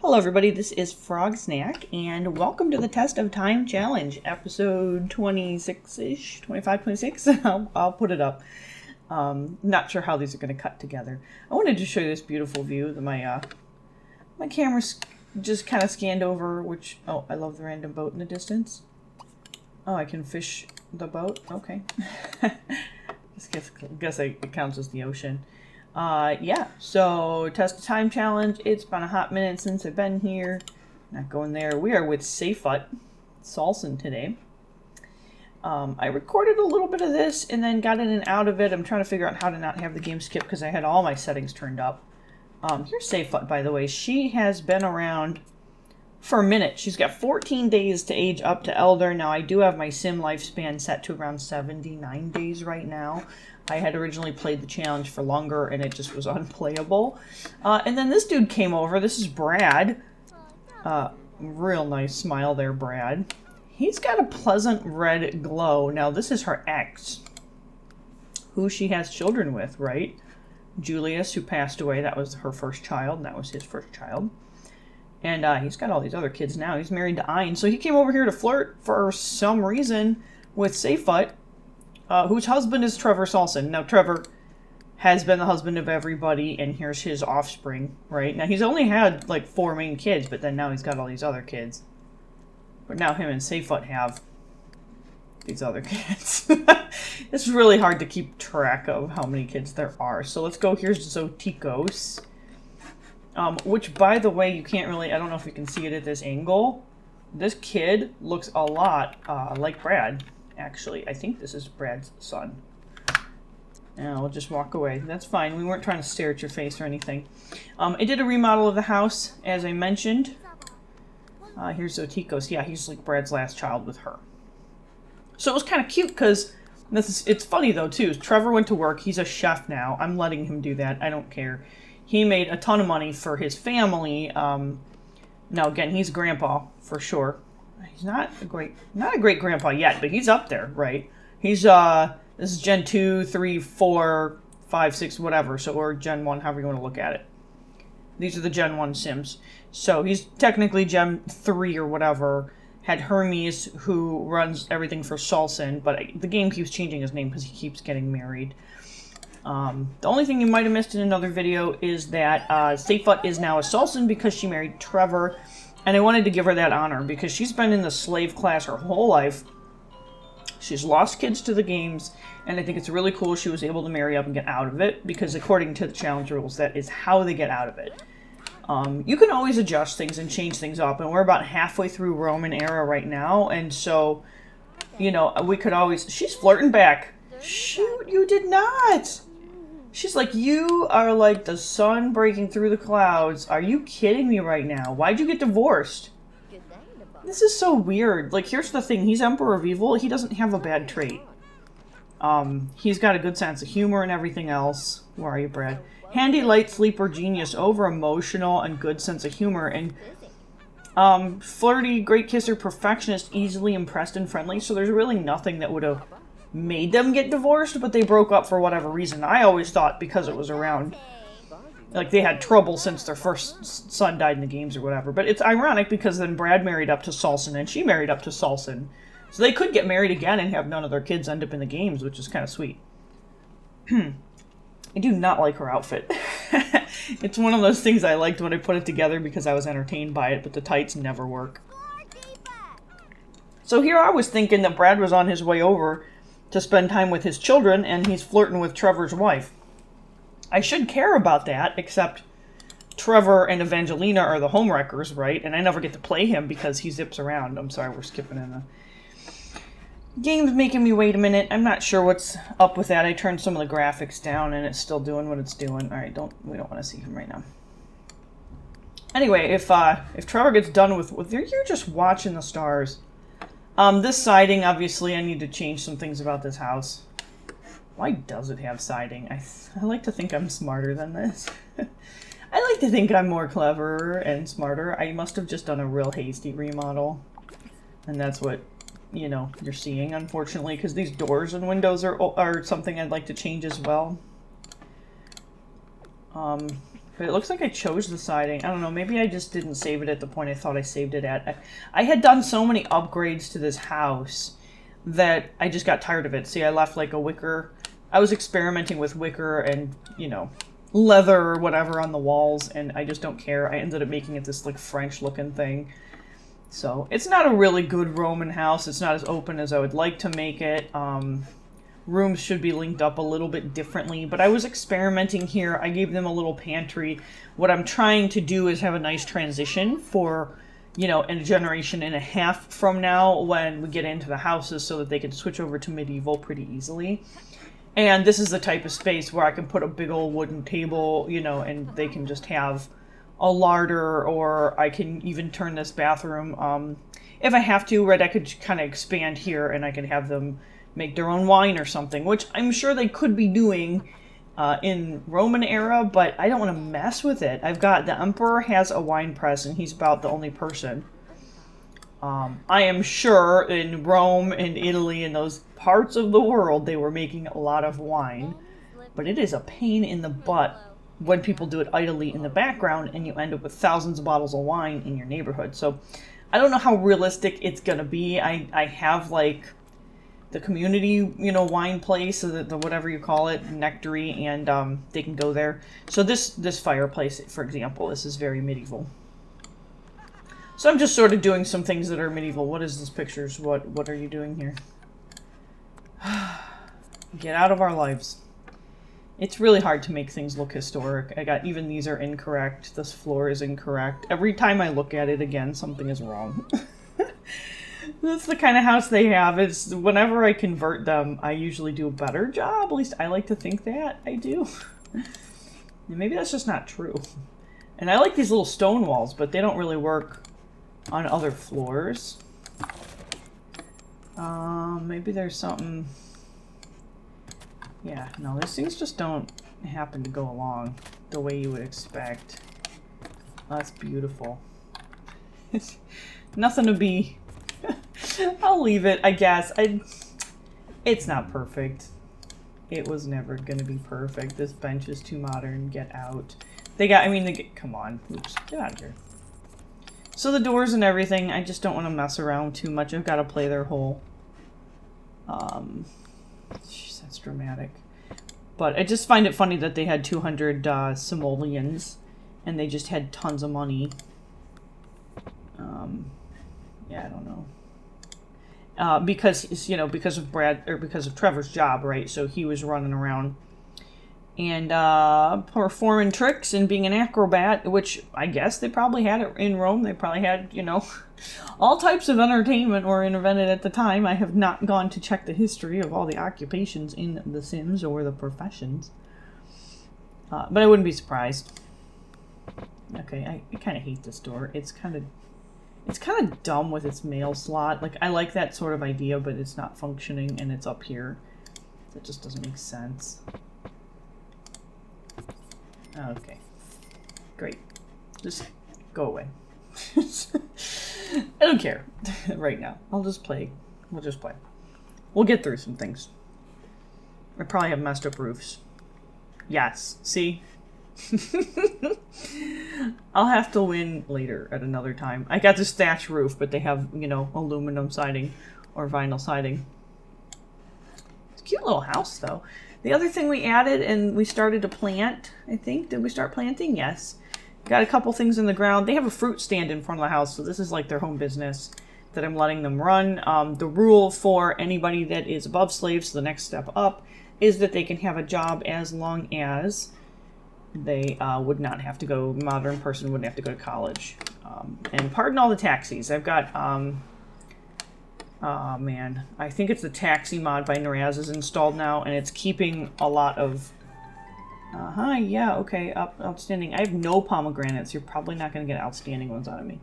Hello everybody, this is Frog Snack, and welcome to the Test of Time Challenge, episode 26-ish, 25, 26, I'll put it up. Not sure how these are going to cut together. I wanted to show you this beautiful view that my camera just kind of scanned over, which, oh, I love the random boat in the distance. Oh, I can fish the boat, okay. guess it counts as the ocean. Yeah, so Test of Time Challenge. It's been a hot minute since I've been here. Not going there. We are with Yafeu Saulson today. I recorded a little bit of this and then got in and out of it. I'm trying to figure out how to not have the game skip because I had all my settings turned up. Here's Yafeu, by the way. She has been around for a minute. She's got 14 days to age up to Elder. Now, I do have my sim lifespan set to around 79 days right now. I had originally played the challenge for longer, and it just was unplayable. And then this dude came over. This is Brad. Real nice smile there, Brad. He's got a pleasant red glow. Now, this is her ex, who she has children with, right? Julius, who passed away. That was her first child, and that was his first child. And he's got all these other kids now. He's married to Ein. So he came over here to flirt for some reason with Yafeu, whose husband is Trevor Saulson. Now, Trevor has been the husband of everybody, and here's his offspring, right? Now, he's only had, like, 4 main kids, but then now he's got all these other kids. But now him and Yafeu have these other kids. It's really hard to keep track of how many kids there are. So let's go. Here's Zotikos. Which, by the way, you can't really... I don't know if you can see it at this angle. This kid looks a lot like Brad. Actually, I think this is Brad's son. And we'll just walk away. That's fine. We weren't trying to stare at your face or anything. I did a remodel of the house, as I mentioned. Here's Zotikos. Yeah, he's like Brad's last child with her. So it was kind of cute because it's funny, though, too. Trevor went to work. He's a chef now. I'm letting him do that. I don't care. He made a ton of money for his family. Now, again, he's grandpa, for sure. He's not a great grandpa yet, but he's up there, right? He's, this is Gen 2, 3, 4, 5, 6, whatever. So, or Gen 1, however you want to look at it. These are the Gen 1 Sims. So, he's technically Gen 3 or whatever. Had Hermes, who runs everything for Saulson, but the game keeps changing his name because he keeps getting married. The only thing you might have missed in another video is that Yafeu is now a Saulson because she married Trevor. And I wanted to give her that honor because she's been in the slave class her whole life. She's lost kids to the games, and I think it's really cool she was able to marry up and get out of it because according to the challenge rules, that is how they get out of it. You can always adjust things and change things up, and we're about halfway through Roman era right now, and so, you know, we could always... She's flirting back. Shoot, you did not! She's like, you are like the sun breaking through the clouds. Are you kidding me right now? Why'd you get divorced? This is so weird. Like, here's the thing. He's Emperor of Evil. He doesn't have a bad trait. He's got a good sense of humor and everything else. Where are you, Brad? Handy, light, sleeper, genius, over-emotional, and good sense of humor. And flirty, great kisser, perfectionist, easily impressed and friendly. So there's really nothing that would have made them get divorced, but they broke up for whatever reason. I always thought because it was around, like, they had trouble since their first son died in the games or whatever. But it's ironic because then Brad married up to Saulson and she married up to Saulson. So they could get married again and have none of their kids end up in the games, which is kind of sweet. I do not like her outfit. It's one of those things I liked when I put it together because I was entertained by it, but the tights never work. So here I was thinking that Brad was on his way over to spend time with his children, and he's flirting with Trevor's wife. I should care about that, except Trevor and Evangelina are the homewreckers, right? And I never get to play him because he zips around. I'm sorry, we're skipping in the... Game's making me wait a minute. I'm not sure what's up with that. I turned some of the graphics down, and it's still doing what it's doing. All right, we don't want to see him right now. Anyway, if Trevor gets done with you're just watching the stars. This siding, obviously, I need to change some things about this house. Why does it have siding? I like to think I'm smarter than this. I like to think I'm more clever and smarter. I must have just done a real hasty remodel. And that's what, you know, you're seeing, unfortunately, because these doors and windows are something I'd like to change as well. But it looks like I chose the siding. I don't know, maybe I just didn't save it at the point I thought I saved it at. I had done so many upgrades to this house that I just got tired of it. See, I left like a wicker. I was experimenting with wicker and, you know, leather or whatever on the walls, and I just don't care. I ended up making it this like French looking thing. So it's not a really good Roman house. It's not as open as I would like to make it. Rooms should be linked up a little bit differently, but I was experimenting here. I gave them a little pantry. What I'm trying to do is have a nice transition for, you know, in a generation and a half from now when we get into the houses so that they can switch over to medieval pretty easily. And this is the type of space where I can put a big old wooden table, you know, and they can just have a larder, or I can even turn this bathroom. If I have to, right, I could kind of expand here and I could have them make their own wine or something, which I'm sure they could be doing in Roman era, but I don't want to mess with it. I've got, the emperor has a wine press and he's about the only person. I am sure in Rome and Italy and those parts of the world they were making a lot of wine, but it is a pain in the butt when people do it idly in the background and you end up with thousands of bottles of wine in your neighborhood. So I don't know how realistic it's gonna be. I have like the community, you know, wine place, or the whatever you call it, nectary, and they can go there. So this fireplace, for example, this is very medieval. So I'm just sort of doing some things that are medieval. What is this pictures? What are you doing here? Get out of our lives. It's really hard to make things look historic. Even these are incorrect. This floor is incorrect. Every time I look at it again, something is wrong. That's the kind of house they have. It's whenever I convert them, I usually do a better job. At least I like to think that I do. Maybe that's just not true. And I like these little stone walls, but they don't really work on other floors. Maybe there's something. Yeah, no, these things just don't happen to go along the way you would expect. Oh, that's beautiful. It's nothing to be. I'll leave it, I guess. It's not perfect. It was never gonna be perfect. This bench is too modern. Get out. Come on. Oops, get out of here. So the doors and everything, I just don't want to mess around too much. I've got to play their whole. Jeez, that's dramatic. But I just find it funny that they had 200 simoleons, and they just had tons of money. Yeah, I don't know. Because of Trevor's job, right? So he was running around and performing tricks and being an acrobat, which I guess they probably had it in Rome. They probably had, you know, all types of entertainment were invented at the time. I have not gone to check the history of all the occupations in The Sims or the professions. But I wouldn't be surprised. Okay, I kind of hate this door. It's kind of dumb with its mail slot. Like, I like that sort of idea, but it's not functioning and it's up here. That just doesn't make sense. Okay. Great. Just go away. I don't care right now. I'll just play. We'll just play. We'll get through some things. I probably have messed up roofs. Yes. See? I'll have to win later at another time. I got this thatch roof, but they have, you know, aluminum siding or vinyl siding. It's a cute little house, though. The other thing we added, and we started to plant, I think. Did we start planting? Yes. Got a couple things in the ground. They have a fruit stand in front of the house, so this is like their home business that I'm letting them run. The rule for anybody that is above slaves, so the next step up, is that they can have a job as long as they would not have to go, modern person wouldn't have to go to college. And pardon all the taxis. I've got, oh man, I think it's the taxi mod by Naraz is installed now, and it's keeping a lot of, yeah, okay, outstanding. I have no pomegranates. You're probably not going to get outstanding ones out of me.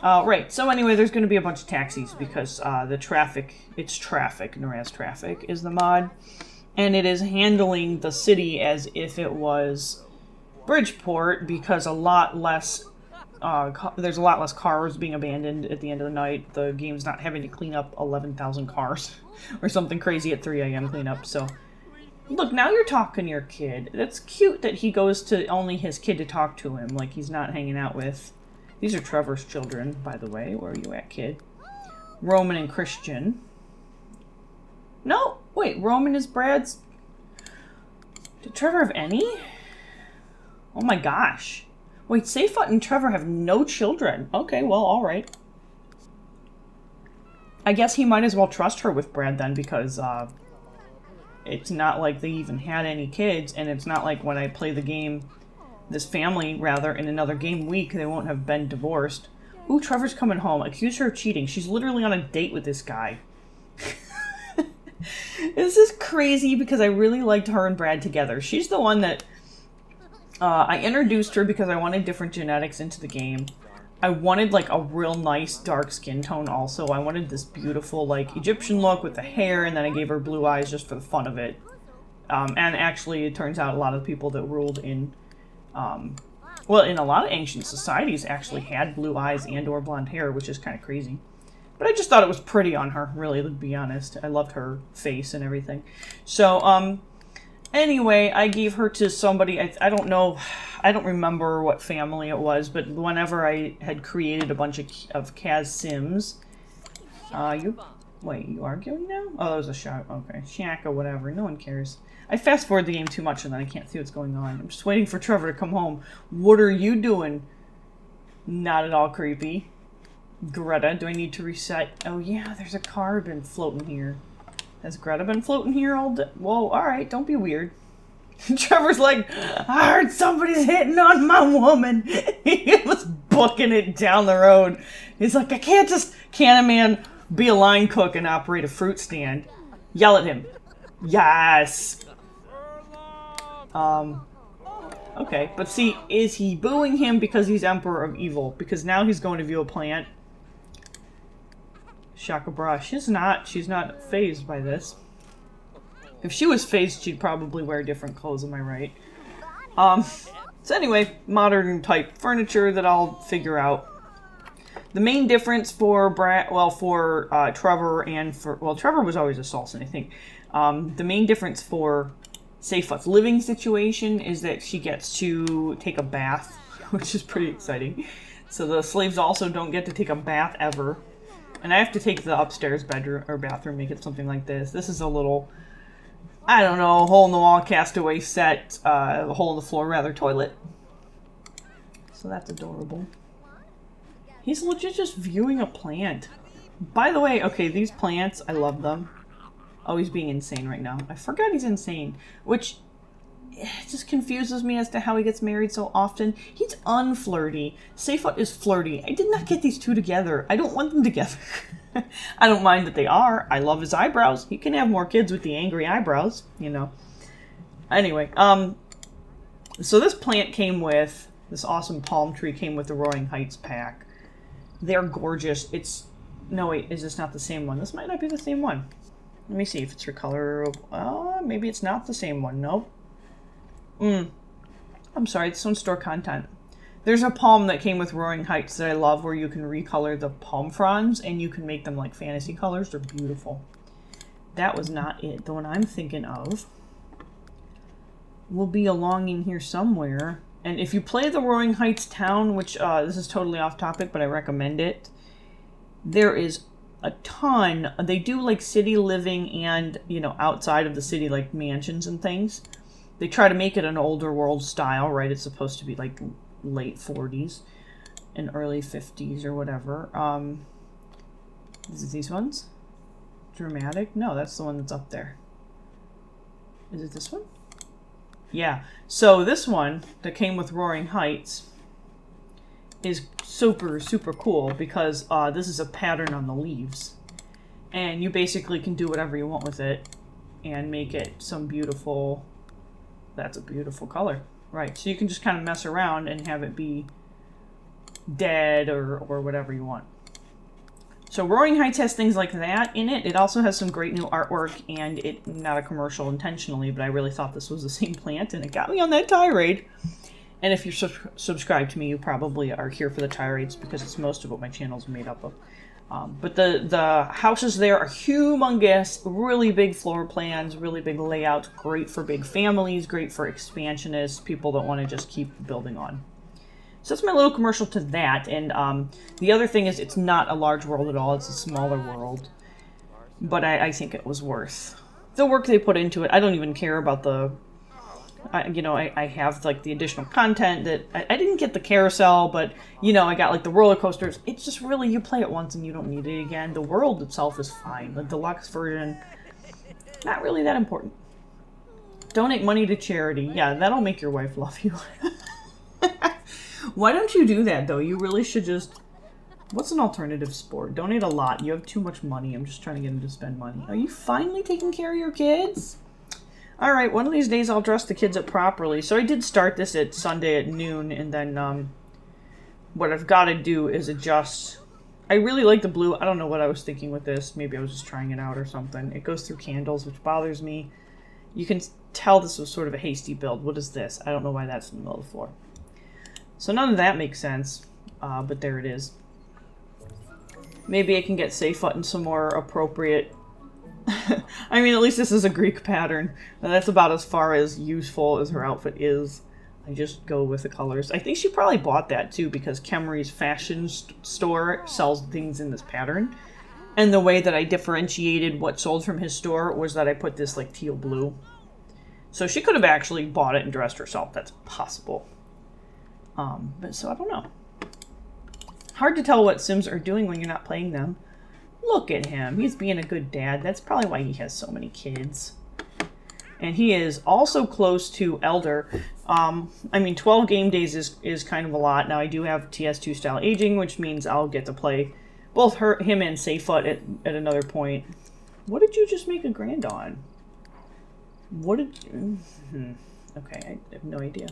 Right, so anyway, there's going to be a bunch of taxis because the traffic, Naraz traffic is the mod. And it is handling the city as if it was Bridgeport because a lot less, there's a lot less cars being abandoned at the end of the night. The game's not having to clean up 11,000 cars or something crazy at 3 a.m. cleanup. So Look, now you're talking to your kid. That's cute that he goes to only his kid to talk to him, like he's not hanging out with... These are Trevor's children, by the way. Where are you at, kid? Roman and Christian. No, wait, Roman is Brad's... Did Trevor have any? Oh my gosh. Wait, Seyfut and Trevor have no children. Okay, well, alright. I guess he might as well trust her with Brad then, because, it's not like they even had any kids, and it's not like when I play the game, this family, rather, in another game week, they won't have been divorced. Ooh, Trevor's coming home. Accuse her of cheating. She's literally on a date with this guy. This is crazy because I really liked her and Brad together. She's the one that I introduced her because I wanted different genetics into the game. I wanted like a real nice dark skin tone also. I wanted this beautiful like Egyptian look with the hair, and then I gave her blue eyes just for the fun of it. And actually it turns out a lot of people that ruled in, well, in a lot of ancient societies actually had blue eyes and or blonde hair, which is kind of crazy. But I just thought it was pretty on her, really, to be honest. I loved her face and everything. So, anyway, I gave her to somebody, I don't know, I don't remember what family it was, but whenever I had created a bunch of Kaz Sims, wait, you arguing now? Oh, that was a shot, okay. Shaka, whatever, no one cares. I fast forward the game too much and then I can't see what's going on. I'm just waiting for Trevor to come home. What are you doing? Not at all creepy. Greta, do I need to reset? Oh yeah, there's a car been floating here. Has Greta been floating here all day? Whoa, alright, don't be weird. Trevor's like, I heard somebody's hitting on my woman. He was booking it down the road. He's like, can a man be a line cook and operate a fruit stand? Yell at him. Yes. Okay, but see, is he booing him because he's Emperor of Evil? Because now he's going to view a plant. Shaka bra. She's not fazed by this. If she was phased, she'd probably wear different clothes, am I right? So anyway, modern type furniture that I'll figure out. The main difference for Trevor and Trevor was always a Saulson, I think. The main difference for Seyfut's living situation is that she gets to take a bath, which is pretty exciting. So the slaves also don't get to take a bath ever. And I have to take the upstairs bedroom or bathroom, make it something like this. This is a little, I don't know, hole-in-the-wall castaway set, hole-in-the-floor, rather, toilet. So that's adorable. He's legit just viewing a plant. By the way, okay, these plants, I love them. Oh, he's being insane right now. I forgot he's insane, which just confuses me as to how he gets married so often. He's unflirty. Seyfut is flirty. I did not get these two together. I don't want them together. I don't mind that they are. I love his eyebrows. He can have more kids with the angry eyebrows, you know. Anyway, so this plant came with, this awesome palm tree came with the Roaring Heights pack. They're gorgeous. No wait, is this not the same one? This might not be the same one. Let me see if it's her color. Maybe it's not the same one. Nope. I'm sorry, this one's store content. There's a palm that came with Roaring Heights that I love where you can recolor the palm fronds and you can make them like fantasy colors. They're beautiful. That was not it. The one I'm thinking of will be along in here somewhere. And if you play the Roaring Heights town, which this is totally off topic, but I recommend it, there is a ton. They do like city living and, you know, outside of the city, like mansions and things. They try to make it an older world style, right? It's supposed to be like late 40s and early 50s or whatever. Is it these ones? Dramatic? No, that's the one that's up there. Is it this one? Yeah. So this one that came with Roaring Heights is super, super cool because this is a pattern on the leaves. And you basically can do whatever you want with it and make it some beautiful... That's a beautiful color. Right, so you can just kind of mess around and have it be dead or whatever you want. So Roaring Heights has things like that in it. It also has some great new artwork, and it not a commercial intentionally, but I really thought this was the same plant, and it got me on that tirade. And if you're subscribed to me, you probably are here for the tirades because it's most of what my channel's made up of. But the houses there are humongous, really big floor plans, really big layouts, great for big families, great for expansionists, people that want to just keep building on. So that's my little commercial to that. And the other thing is it's not a large world at all. It's a smaller world. But I think it was worth the work they put into it. I don't even care about the... I have, like, the additional content that... I didn't get the carousel, but, I got, like, the roller coasters. It's just really, you play it once and you don't need it again. The world itself is fine. The deluxe version, not really that important. Donate money to charity. Yeah, that'll make your wife love you. Why don't you do that, though? You really should just... What's an alternative sport? Donate a lot. You have too much money. I'm just trying to get him to spend money. Are you finally taking care of your kids? All right, one of these days I'll dress the kids up properly. So I did start this at Sunday at noon, and then what I've got to do is adjust. I really like the blue. I don't know what I was thinking with this. Maybe I was just trying it out or something. It goes through candles, which bothers me. You can tell this was sort of a hasty build. What is this? I don't know why that's in the middle of the floor. So none of that makes sense, but there it is. Maybe I can get Seyfut in some more appropriate... I mean, at least this is a Greek pattern. And that's about as far as useful as her outfit is. I just go with the colors. I think she probably bought that, too, because Kemry's fashion store sells things in this pattern. And the way that I differentiated what sold from his store was that I put this, like, teal blue. So she could have actually bought it and dressed herself. That's possible. But so I don't know. Hard to tell what Sims are doing when you're not playing them. Look at him. He's being a good dad. That's probably why he has so many kids. And he is also close to Elder. 12 game days is kind of a lot. Now, I do have TS2 style aging, which means I'll get to play both him and Seyfut at another point. What did you just make a grand on? What did... Okay, I have no idea.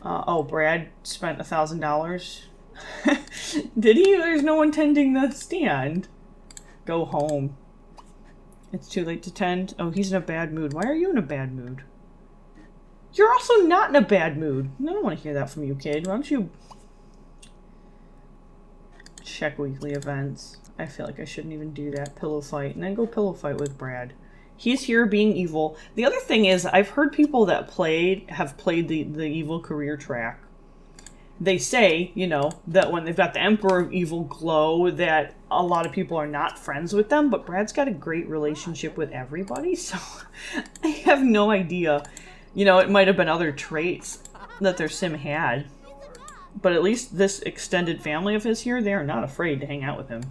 Brad spent $1,000. Did he? There's no one tending the stand. Go home. It's too late to tend. Oh, he's in a bad mood. Why are you in a bad mood? You're also not in a bad mood. I don't want to hear that from you, kid. Why don't you... Check weekly events. I feel like I shouldn't even do that. Pillow fight. And then go pillow fight with Brad. He's here being evil. The other thing is, I've heard people that have played the evil career track. They say, that when they've got the Emperor of Evil glow, that a lot of people are not friends with them, but Brad's got a great relationship with everybody, so I have no idea. It might have been other traits that their sim had, but at least this extended family of his here, they are not afraid to hang out with him.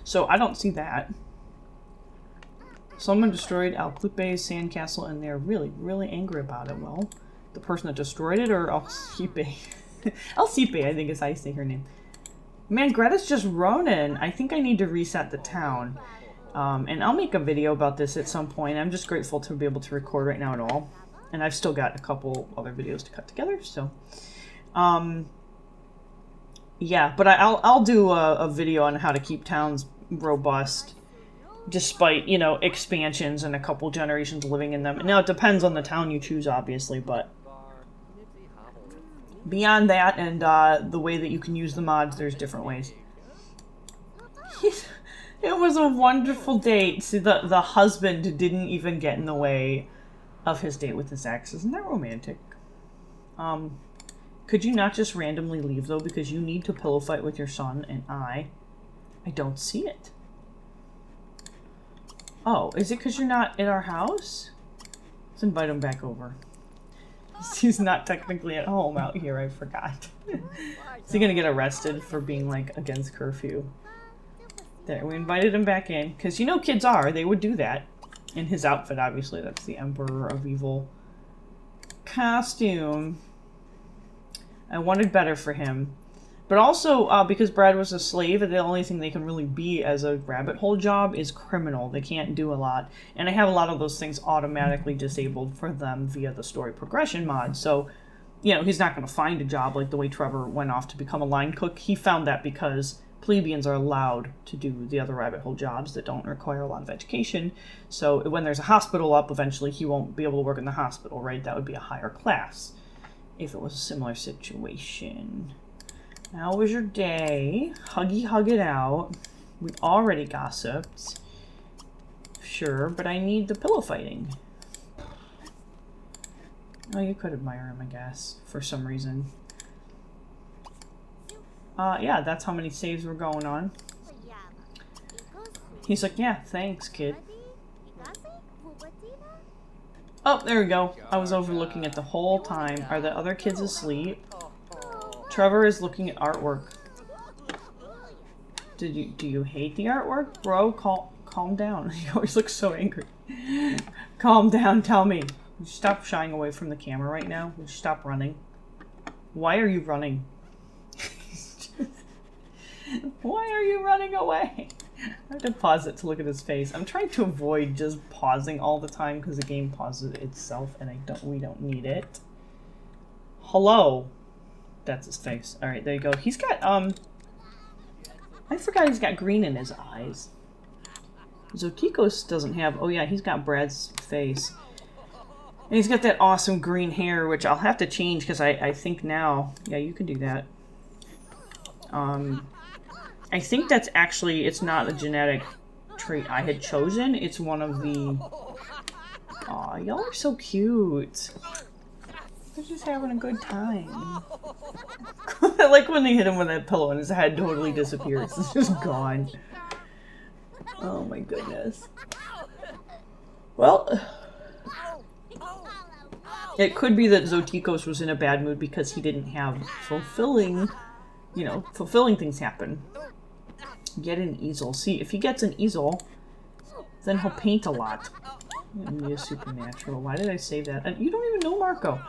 So I don't see that. Someone destroyed Alclupe's sandcastle, and they're really, really angry about it. Well, the person that destroyed it, or Alcipe? Alcipe, I think is how you say her name. Man, Greta's just running. I think I need to reset the town. And I'll make a video about this at some point. I'm just grateful to be able to record right now at all. And I've still got a couple other videos to cut together, so... yeah, but I'll do a video on how to keep towns robust. Despite, expansions and a couple generations living in them. Now, it depends on the town you choose, obviously, but... Beyond that and the way that you can use the mods, there's different ways. It was a wonderful date. See, the husband didn't even get in the way of his date with his ex. Isn't that romantic? Could you not just randomly leave, though, because you need to pillow fight with your son, and I don't see it. Oh, is it because you're not in our house? Let's invite him back over. He's not technically at home out here, I forgot. Is he gonna get arrested for being, like, against curfew? There, we invited him back in. Because kids they would do that. In his outfit, obviously. That's the Emperor of Evil costume. I wanted better for him. But also, because Brad was a slave, the only thing they can really be as a rabbit hole job is criminal. They can't do a lot. And I have a lot of those things automatically disabled for them via the story progression mod. So, he's not going to find a job like the way Trevor went off to become a line cook. He found that because plebeians are allowed to do the other rabbit hole jobs that don't require a lot of education. So when there's a hospital up, eventually he won't be able to work in the hospital, right? That would be a higher class if it was a similar situation. How was your day? Huggy hug it out. We already gossiped. Sure, but I need the pillow fighting. Oh, you could admire him, I guess, for some reason. Yeah, that's how many saves were going on. He's like, yeah, thanks, kid. Oh, there we go. I was overlooking it the whole time. Are the other kids asleep? Trevor is looking at artwork. Do you hate the artwork? Bro, calm down. You always look so angry. Calm down, tell me. Would you stop shying away from the camera right now? Would you stop running? Why are you running? Why are you running away? I have to pause it to look at his face. I'm trying to avoid just pausing all the time because the game pauses itself and we don't need it. Hello. That's his face. Alright, there you go. He's got, I forgot he's got green in his eyes. Zotikos doesn't have, oh yeah, he's got Brad's face. And he's got that awesome green hair, which I'll have to change because I think now, yeah, you can do that. I think that's actually, it's not a genetic trait I had chosen. It's one of the... Aw, y'all are so cute. They're just having a good time. I like when they hit him with that pillow and his head totally disappears. It's just gone. Oh my goodness. Well... It could be that Zotikos was in a bad mood because he didn't have fulfilling things happen. Get an easel. See, if he gets an easel, then he'll paint a lot. Be a supernatural. Why did I say that? And you don't even know Marco.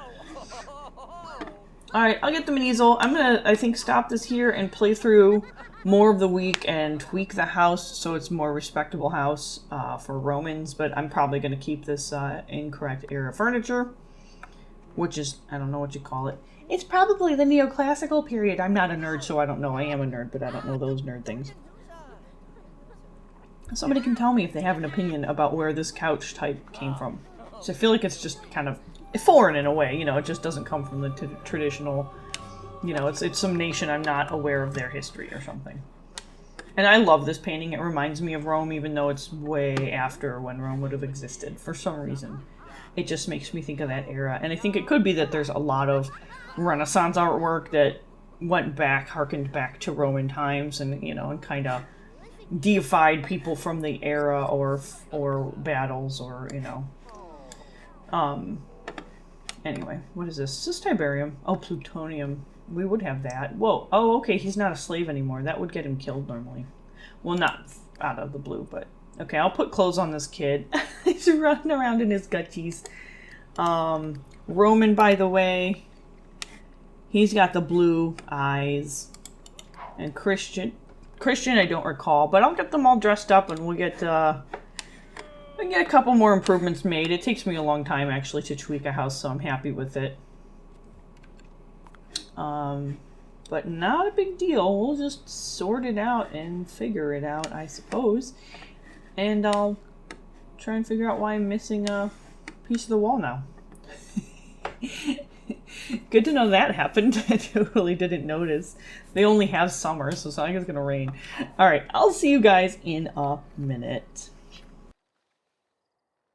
Alright, I'll get them an easel. I'm gonna, I think, stop this here and play through more of the week and tweak the house so it's a more respectable house for Romans, but I'm probably gonna keep this incorrect era furniture, which is, I don't know what you call it. It's probably the neoclassical period. I'm not a nerd, so I don't know. I am a nerd, but I don't know those nerd things. Somebody can tell me if they have an opinion about where this couch type came from. So I feel like it's just kind of foreign in a way, you know, it just doesn't come from the traditional, you know, it's some nation I'm not aware of their history or something. And I love this painting. It reminds me of Rome, even though it's way after when Rome would have existed for some reason. It just makes me think of that era. And I think it could be that there's a lot of Renaissance artwork that harkened back to Roman times and, you know, and kind of deified people from the era or battles or, you know. Anyway, what is this? Is this Tiberium? Oh, plutonium. We would have that. Whoa. Oh, okay, he's not a slave anymore. That would get him killed normally. Well, not out of the blue, but... Okay, I'll put clothes on this kid. He's running around in his gutsies. Roman, by the way. He's got the blue eyes. And Christian, I don't recall, but I'll get them all dressed up and we'll get a couple more improvements made. It takes me a long time, actually, to tweak a house, so I'm happy with it. But not a big deal. We'll just sort it out and figure it out, I suppose. And I'll try and figure out why I'm missing a piece of the wall now. Good to know that happened. I totally didn't notice. They only have summer, so it's not like it's going to rain. Alright, I'll see you guys in a minute.